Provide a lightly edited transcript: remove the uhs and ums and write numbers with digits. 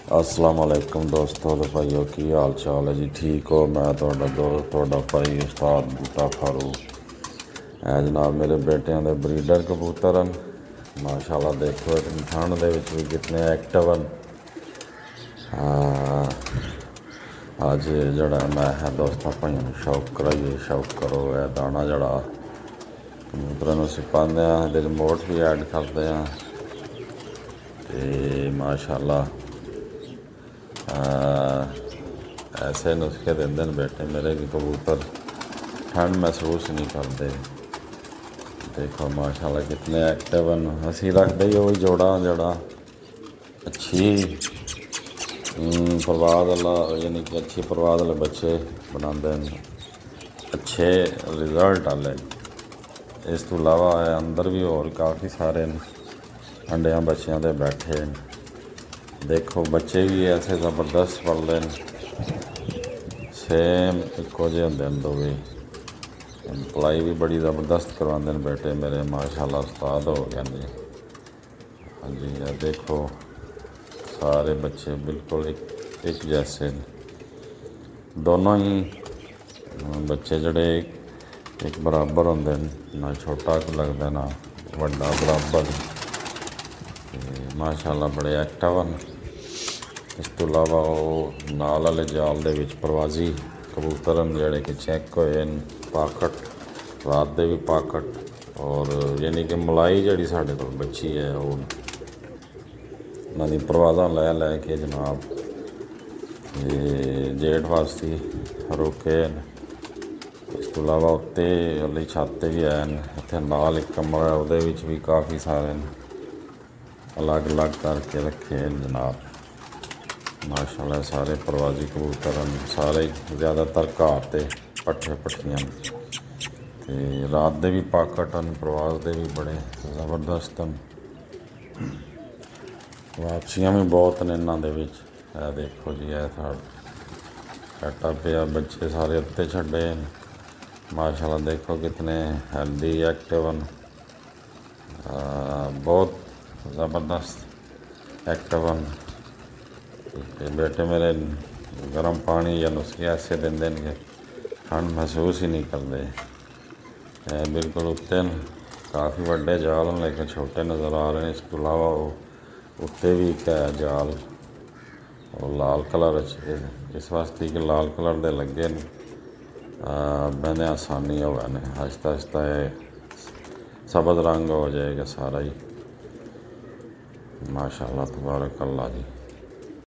अस्सलाम वालेकुम दोस्तों तो भाइयों की हाल चाल है जी। ठीक हो? मैं ਤੁਹਾਡਾ ਦੋਸਤ ਤੁਹਾਡਾ भाई उस्ताद बूटा फारूक। है जनाब मेरे बेटियां दे ब्रीडर कबूतर हैं माशाल्लाह। देखो ठंड दे विच भी कितने एक्टिव हैं। अज जड़ा मैं है दोस्तों भाइयों शौक कराइए, शौक करो। है दाना जड़ा कबूतरों नूं असीं पांदे आं, इहदे रिमोट भी ऐड करते हैं ते माशाल्लाह ऐसे नुस्खे देंदे न बेटे मेरे कि कबूतर ठंड महसूस नहीं करते। देखो माशाल्लाह कितने एक्टिव हैं। असीं रखते ही वही जोड़ा जड़ा अच्छी परवाज वाला, यानी कि अच्छी परवाज वाले बच्चे बनाते हैं, अच्छे रिजल्ट आए। इस तो इलावा अंदर भी और काफ़ी सारे अंडिया बच्चों के बैठे हैं। देखो बच्चे भी ऐसे ज़बरदस्त पलते हैं, सेम इक्को जे होंदे न दोवे। पलाई भी बड़ी ज़बरदस्त करवाते हैं बेटे मेरे माशाल्लाह उस्ताद हो गए जी। हाँ जी देखो सारे बच्चे बिल्कुल एक जैसे दोनों ही बच्चे जड़े एक बराबर होंदे ना, छोटा लगता ना बड़ा बराबर। माशाल्लाह बड़े एक्टिव हैं। इस तो इलावा वो नाल वाले जाल दे विच प्रवाजी कबूतर हैं जिहड़े कि चैक होए न पाकट, रात दे भी पाकट। और यानी कि मलाई जिहड़ी साडे कोल बची है वो उन्हां दी परवाज़ां लै लै के जनाब जेठ वास्ते रुके न। इस तो इलावा उत्ते वाली छत ते भी आए न। इत्थे नाल एक कमरा है उहदे विच भी काफ़ी सारे अलग अलग करके रखे हैं जनाब। माशाल्लाह सारे प्रवाजी कबूतर हैं, सारे ज़्यादातर घाह ते पट्ठे पट्ठियां ते रात दे भी पाकट हैं, प्रवास दे भी बड़े ज़बरदस्त हैं। वापसियां भी बहुत ने इन्हां दे विच। देखो जी सेटअप है, बच्चे सारे उत्ते छड्डे माशाल्लाह। देखो कितने हेल्दी एक्टिव हैं, बहुत ज़बरदस्त एक्टिव हैं। बेटे मेरे गर्म पानी या नुस्खे ऐसे देंदे न ठंड महसूस ही नहीं करते। बिल्कुल उत्ते काफ़ी बड़े जाल हैं लेकिन छोटे नज़र आ रहे हैं। इस तो इलावा उत्ते भी एक है जाल और लाल कलर इस वास्ते कि लाल कलर दे लगे न बहने आसानी हो गए। आहिस्ता आहिस्ता सबज रंग हो जाएगा सारा ही। माशाल्लाह तबारक अल्लाह जी।